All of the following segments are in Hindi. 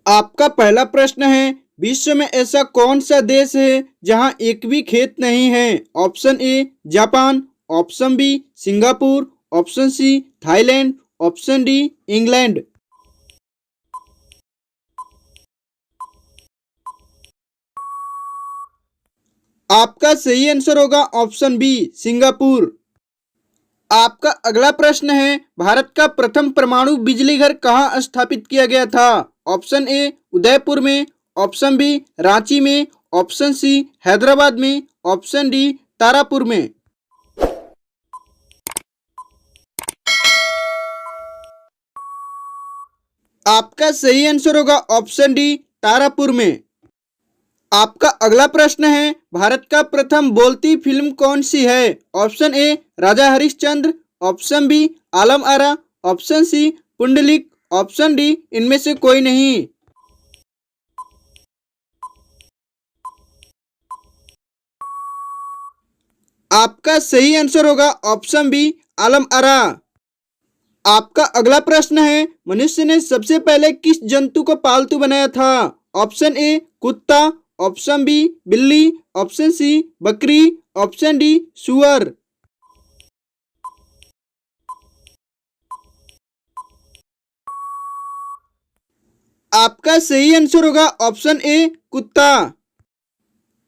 आपका पहला प्रश्न है, विश्व में ऐसा कौन सा देश है जहां एक भी खेत नहीं है? Option A Japan, option B Singapore, option C Thailand, option D England. आपका सही आंसर होगा ऑप्शन बी सिंगापुर। आपका अगला प्रश्न है, भारत का प्रथम परमाणु बिजली घर कहाँ स्थापित किया गया था? ऑप्शन ए उदयपुर में, ऑप्शन बी रांची में, ऑप्शन सी हैदराबाद में, ऑप्शन डी तारापुर में। आपका सही आंसर होगा ऑप्शन डी तारापुर में। आपका अगला प्रश्न है, भारत का प्रथम बोलती फिल्म कौन सी है? Option A Raja Harishchandra, option B Alam Ara, option C Pundalik, option D इनमें से कोई नहीं। आपका सही आंसर होगा ऑप्शन बी आलम आरा। आपका अगला प्रश्न है, मनुष्य ने सबसे पहले किस जंतु को पालतू बनाया था? ऑप्शन ए कुत्ता, ऑप्शन बी बिल्ली, ऑप्शन सी बकरी, ऑप्शन डी सुअर। आपका सही आंसर होगा ऑप्शन ए कुत्ता।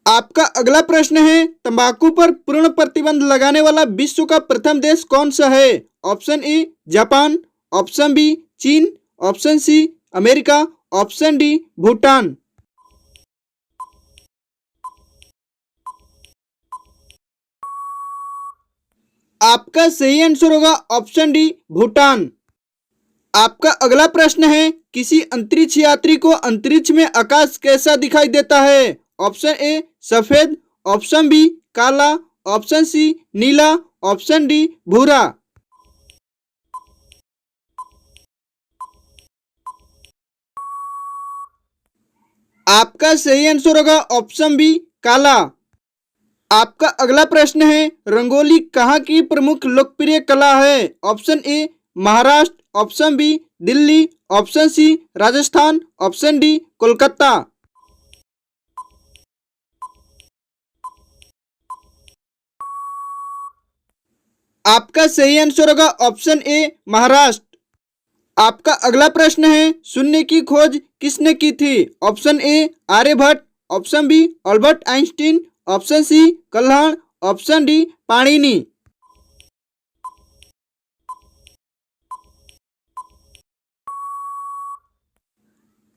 आपका अगला प्रश्न है, तंबाकू पर पूर्ण प्रतिबंध लगाने वाला विश्व का प्रथम देश कौन सा है? Option A Japan, option B चीन, option C America, option D Bhutan. आपका सही आंसर होगा ऑप्शन डी भूटान। आपका अगला प्रश्न है, किसी अंतरिक्ष यात्री को अंतरिक्ष में आकाश कैसा दिखाई देता है? ऑप्शन ए सफेद, ऑप्शन बी काला, ऑप्शन सी नीला, ऑप्शन डी भूरा। आपका सही आंसर होगा ऑप्शन बी काला। आपका अगला प्रश्न है, रंगोली कहाँ की प्रमुख लोकप्रिय कला है? Option A Maharashtra, option B Delhi, option C Rajasthan, option D Kolkata. आपका सही आंसर होगा ऑप्शन ए महाराष्ट्र। आपका अगला प्रश्न है, शून्य की खोज किसने की थी? Option A Aryabhata, option B Albert Einstein, option C Kalhana, option D Panini.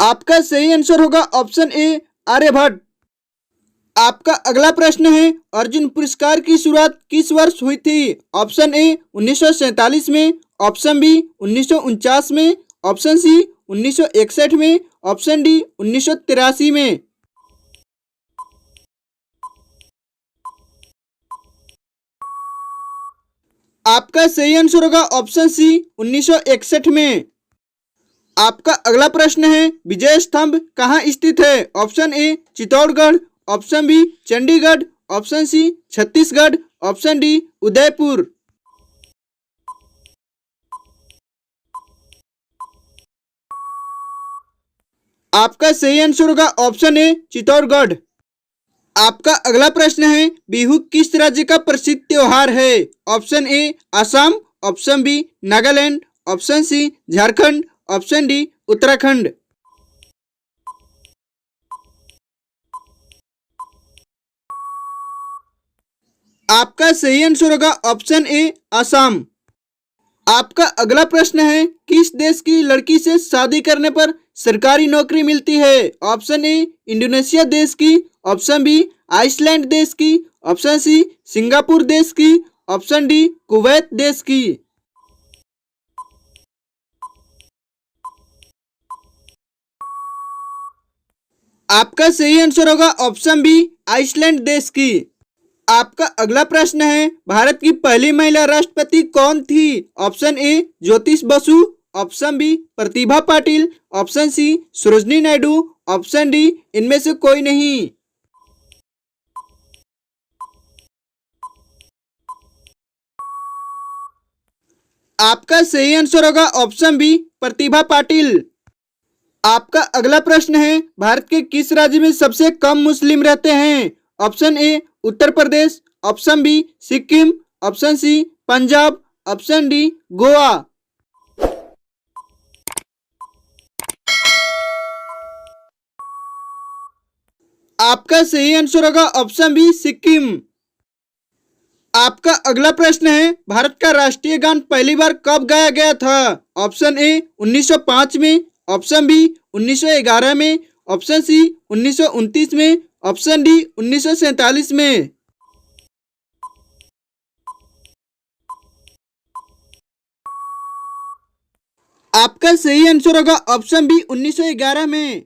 आपका सही आंसर होगा ऑप्शन ए आर्यभट्ट। आपका अगला प्रश्न है, अर्जुन पुरस्कार की शुरुआत किस वर्ष हुई थी? ऑप्शन ए 1947 में, ऑप्शन बी 1949 में, ऑप्शन सी 1961 में, ऑप्शन डी 1983 में। आपका सही आंसर होगा ऑप्शन सी 1961 में। आपका अगला प्रश्न है, विजय स्तंभ कहाँ स्थित है? Option A Chittorgarh, option B Chandigarh, option C Chhattisgarh, option D Udaipur. आपका सही आंसर होगा ऑप्शन ए चित्तौड़गढ़। आपका अगला प्रश्न है, बिहू किस राज्य का प्रसिद्ध त्योहार है? Option A Assam, option B Nagaland, option C Jharkhand, option D Uttarakhand. आपका सही आंसर होगा ऑप्शन ए असम। आपका अगला प्रश्न है, किस देश की लड़की से शादी करने पर सरकारी नौकरी मिलती है? ऑप्शन ए इंडोनेशिया देश की, ऑप्शन बी आइसलैंड देश की, ऑप्शन सी सिंगापुर देश की, ऑप्शन डी कुवैत देश की। आपका सही आंसर होगा ऑप्शन बी आइसलैंड देश की। आपका अगला प्रश्न है, भारत की पहली महिला राष्ट्रपति कौन थी? Option A Jyoti Basu, option B Pratibha Patil, option C Sarojini Naidu, option D इनमें से कोई नहीं। आपका सही आंसर होगा ऑप्शन बी प्रतिभा पाटिल। आपका अगला प्रश्न है, भारत के किस राज्य में सबसे कम मुस्लिम रहते हैं? Option A Uttar Pradesh, option B Sikkim, option C Punjab, option D Goa. आपका सही आंसर होगा ऑप्शन बी सिक्किम। आपका अगला प्रश्न है, भारत का राष्ट्रीय गान पहली बार कब गाया गया था? ऑप्शन ए 1905 में, ऑप्शन बी 1911 में, ऑप्शन सी 1929 में, ऑप्शन डी 1947 में। आपका सही आंसर होगा ऑप्शन बी 1911 में।